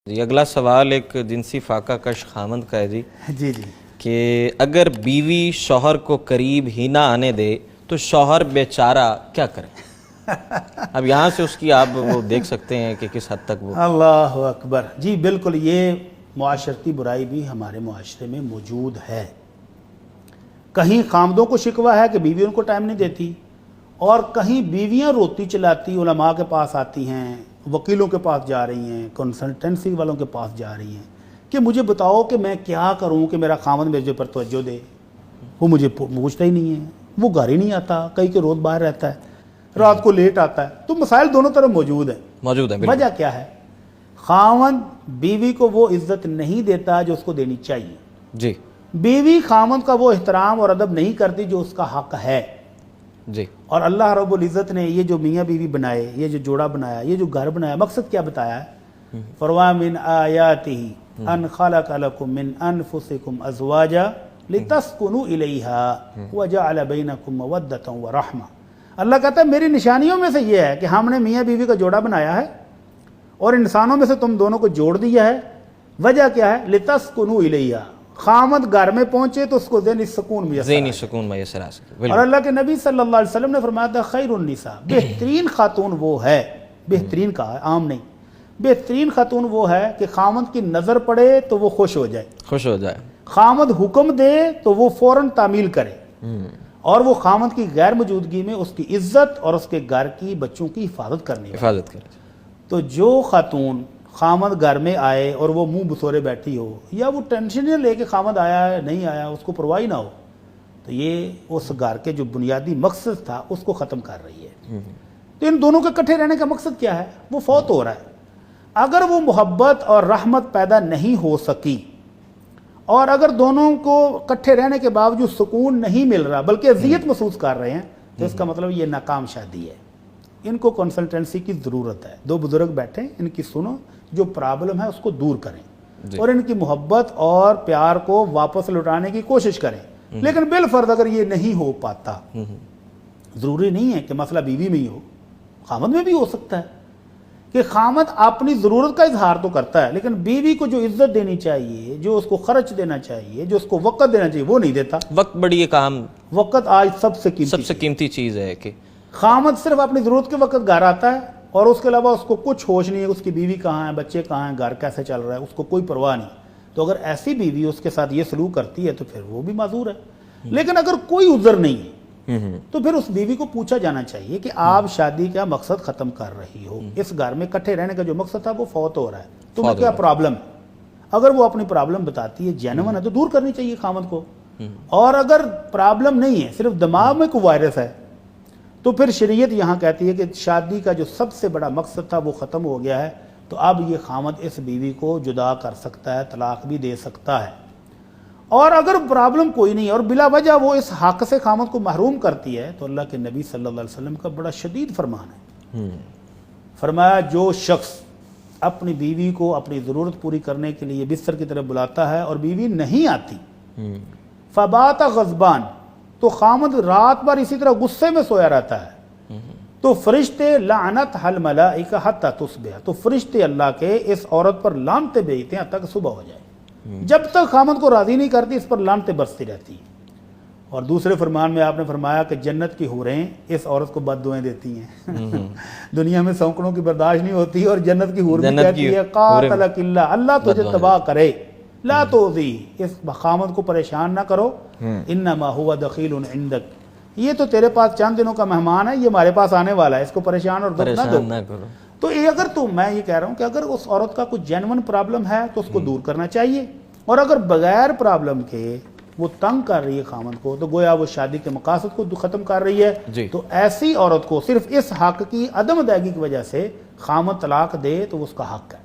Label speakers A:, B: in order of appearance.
A: جی اگلا سوال ایک جنسی فاقہ کش خامند کا ہے
B: جی
A: کہ اگر بیوی شوہر کو قریب ہی نہ آنے دے تو شوہر بیچارہ کیا کرے؟ اب یہاں سے اس کی آپ وہ دیکھ سکتے ہیں کہ کس حد تک وہ
B: اللہ اکبر. جی بالکل یہ معاشرتی برائی بھی ہمارے معاشرے میں موجود ہے. کہیں خامدوں کو شکوہ ہے کہ بیوی ان کو ٹائم نہیں دیتی، اور کہیں بیویاں روتی چلاتی علماء کے پاس آتی ہیں، وکیلوں کے پاس جا رہی ہیں، کنسلٹنسی والوں کے پاس جا رہی ہیں کہ مجھے بتاؤ کہ میں کیا کروں کہ میرا خامد میرے پر توجہ دے. وہ مجھے پوچھتا ہی نہیں ہے، وہ گھر ہی نہیں آتا، کئی کے روز باہر رہتا ہے، رات کو لیٹ آتا ہے. تو مسائل دونوں طرف موجود ہیں. وجہ کیا ہے؟ خامد بیوی کو وہ عزت نہیں دیتا جو اس کو دینی چاہیے.
A: جی
B: بیوی خامد کا وہ احترام اور ادب نہیں کرتی جو اس کا حق ہے.
A: جی
B: اور اللہ رب العزت نے یہ جو میاں بیوی بنائے، یہ جو جوڑا بنایا، یہ جو گھر بنایا، مقصد کیا بتایا ہے؟ فروا من آیاتہ ان خلق لکم من انفسکم ازواجا لتسکنوا الیہا وجعل بینکم مودۃ ورحمہ. اللہ کہتا ہے میری نشانیوں میں سے یہ ہے کہ ہم نے میاں بیوی کا جوڑا بنایا ہے اور انسانوں میں سے تم دونوں کو جوڑ دیا ہے. وجہ کیا ہے؟ لتسکنوا الیہا. خامد گھر میں پہنچے تو اس کو ذہنی سکون
A: میسر آ سکے.
B: اور اللہ کے نبی صلی اللہ علیہ وسلم نے فرمایا تھا خیر النساء، بہترین خاتون وہ ہے، بہترین کہا ہے عام نہیں، بہترین خاتون وہ ہے کہ خامد کی نظر پڑے تو وہ خوش ہو جائے، خامد حکم دے تو وہ فوراً تعمیل کرے، اور وہ خامد کی غیر موجودگی میں اس کی عزت اور اس کے گھر کی بچوں کی حفاظت کرے. تو جو خاتون خامد گھر میں آئے اور وہ منہ بسورے بیٹھی ہو، یا وہ ٹینشن لے کے خامد آیا ہے نہیں آیا اس کو پرواہ نہ ہو، تو یہ اس گھر کے جو بنیادی مقصد تھا اس کو ختم کر رہی ہے. تو ان دونوں کے اکٹھے رہنے کا مقصد کیا ہے؟ وہ فوت ہو رہا ہے. اگر وہ محبت اور رحمت پیدا نہیں ہو سکی، اور اگر دونوں کو اکٹھے رہنے کے باوجود سکون نہیں مل رہا بلکہ اذیت محسوس کر رہے ہیں، تو اس کا مطلب یہ ناکام شادی ہے. ان کو کنسلٹنسی کی ضرورت ہے. دو بزرگ بیٹھیں، ان کی سنو، جو پرابلم ہے اس کو دور کریں اور ان کی محبت اور پیار کو واپس لوٹانے کی کوشش کریں. لیکن بالفرض اگر یہ نہیں ہو پاتا، ضروری نہیں ہے کہ مسئلہ بیوی میں ہی ہو، خامد میں بھی ہو سکتا ہے کہ خامد اپنی ضرورت کا اظہار تو کرتا ہے لیکن بیوی کو جو عزت دینی چاہیے، جو اس کو خرچ دینا چاہیے، جو اس کو وقت دینا چاہیے، وہ نہیں دیتا.
A: وقت بڑی ایک عام،
B: وقت آج سب سے
A: قیمتی چیز ہے کہ
B: خامد صرف اپنی ضرورت کے وقت گھر آتا ہے اور اس کے علاوہ اس کو کچھ ہوش نہیں ہے اس کی بیوی کہاں ہے، بچے کہاں ہیں، گھر کیسے چل رہا ہے، اس کو کوئی پرواہ نہیں. تو اگر ایسی بیوی اس کے ساتھ یہ سلوک کرتی ہے تو پھر وہ بھی معذور ہے. لیکن اگر کوئی عذر نہیں ہے تو پھر اس بیوی کو پوچھا جانا چاہیے کہ آپ شادی کا مقصد ختم کر رہی ہو، اس گھر میں اکٹھے رہنے کا جو مقصد تھا وہ فوت ہو رہا ہے، تمہیں کیا پرابلم ہے؟ اگر وہ اپنی پرابلم بتاتی ہے، جینون ہے، تو دور کرنی چاہیے خامد کو. اور اگر پرابلم نہیں ہے، صرف دماغ میں کوئی وائرس ہے، تو پھر شریعت یہاں کہتی ہے کہ شادی کا جو سب سے بڑا مقصد تھا وہ ختم ہو گیا ہے، تو اب یہ خامد اس بیوی کو جدا کر سکتا ہے، طلاق بھی دے سکتا ہے. اور اگر پرابلم کوئی نہیں اور بلا وجہ وہ اس حق سے خامد کو محروم کرتی ہے، تو اللہ کے نبی صلی اللہ علیہ وسلم کا بڑا شدید فرمان ہے. فرمایا جو شخص اپنی بیوی کو اپنی ضرورت پوری کرنے کے لیے بستر کی طرف بلاتا ہے اور بیوی نہیں آتی، فبات غضبان، تو خامد رات بھر اسی طرح غصے میں سویا رہتا ہے، تو فرشتے لعنت حل ملائکہ حتی تصبح، تو فرشتے اللہ کے اس عورت پر لعنتیں بھیجتے ہیں حتیٰ کہ صبح ہو جائے. جب تک خامد کو راضی نہیں کرتی اس پر لعنتیں برستی رہتی ہیں. اور دوسرے فرمان میں آپ نے فرمایا کہ جنت کی حوریں اس عورت کو بد دعائیں دیتی ہیں. دنیا میں سونکڑوں کی برداشت نہیں ہوتی اور جنت کی حور بھی کہتی ہے قاتلک اللہ، اللہ تجھے تباہ کرے، لا توذی، اس خامد کو پریشان نہ کرو، انما ہوا دخیل عندک، یہ تو تیرے پاس چند دنوں کا مہمان ہے، یہ ہمارے پاس آنے والا ہے، اس کو پریشان اور دکھ نہ دو. تو اگر میں یہ کہہ رہا ہوں کہ اگر اس عورت کا کوئی جینون پرابلم ہے تو اس کو دور کرنا چاہیے، اور اگر بغیر پرابلم کے وہ تنگ کر رہی ہے خامد کو تو گویا وہ شادی کے مقاصد کو ختم کر رہی ہے. تو ایسی عورت کو صرف اس حق کی عدم ادائیگی کی وجہ سے خامد طلاق دے تو اس کا حق ہے.